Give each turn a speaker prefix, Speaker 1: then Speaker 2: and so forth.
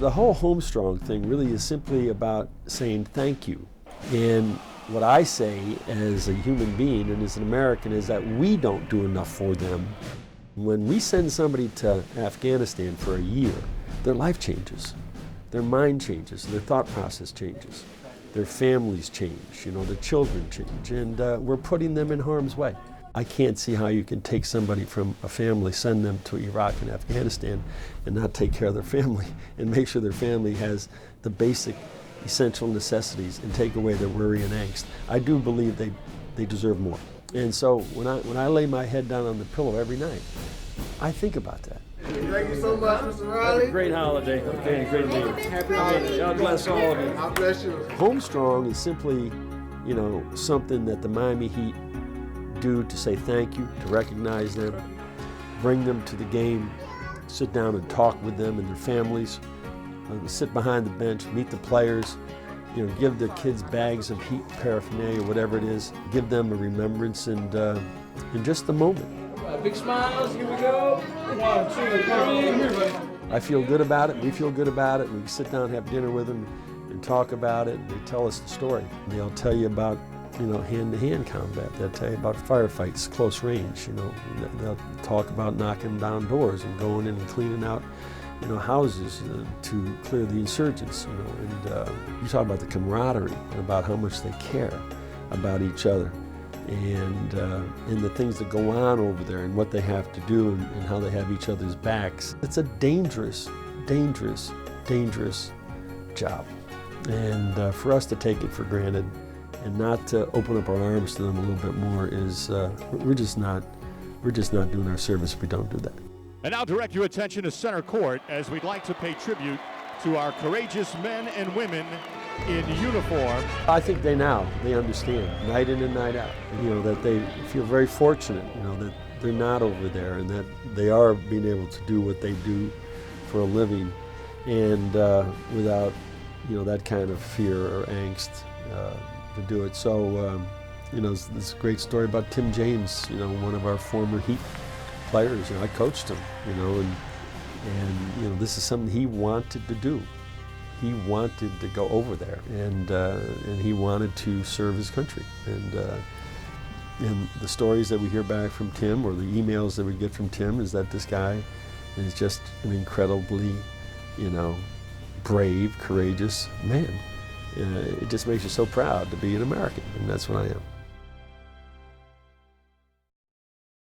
Speaker 1: The whole Homestrong thing really is simply about saying thank you. And what I say as a human being and as an American is that we don't do enough for them. When we send somebody to Afghanistan for a year, their life changes, their mind changes, their thought process changes, their families change, their children change, and we're putting them in harm's way. I can't see how you can take somebody from a family, send them to Iraq and Afghanistan, and not take care of their family and make sure their family has the basic essential necessities and take away their worry and angst. I do believe they deserve more. And so when I lay my head down on the pillow every night, I think about that.
Speaker 2: Thank you so much, Mr. Riley.
Speaker 1: Great holiday. Okay, great day.
Speaker 2: Happy holidays.
Speaker 1: God bless all of you.
Speaker 2: God bless you.
Speaker 1: Homestrong is simply, something that the Miami Heat do to say thank you, to recognize them, bring them to the game, sit down and talk with them and their families, sit behind the bench, meet the players, give their kids bags of Heat paraphernalia, whatever it is, give them a remembrance and just the moment.
Speaker 3: Big smiles, here we go. 1, 2, 3.
Speaker 1: I feel good about it, we feel good about it, we sit down and have dinner with them and talk about it, and they tell us the story. They'll tell you about hand-to-hand combat. They'll tell you about firefights, close range. They'll talk about knocking down doors and going in and cleaning out, houses to clear the insurgents. And you talk about the camaraderie and about how much they care about each other, and the things that go on over there and what they have to do and how they have each other's backs. It's a dangerous, dangerous, dangerous job, and for us to take it for granted and not to open up our arms to them a little bit more is we're just not doing our service if we don't do that.
Speaker 4: And now direct your attention to center court as we'd like to pay tribute to our courageous men and women in uniform.
Speaker 1: I think they understand night in and night out, that they feel very fortunate, that they're not over there and that they are being able to do what they do for a living and without, that kind of fear or angst to do it. So, this great story about Tim James, one of our former Heat players. I coached him, and this is something he wanted to do. He wanted to go over there, and he wanted to serve his country. And the stories that we hear back from Tim, or the emails that we get from Tim, is that this guy is just an incredibly, brave, courageous man. It just makes you so proud to be an American, and that's what I am.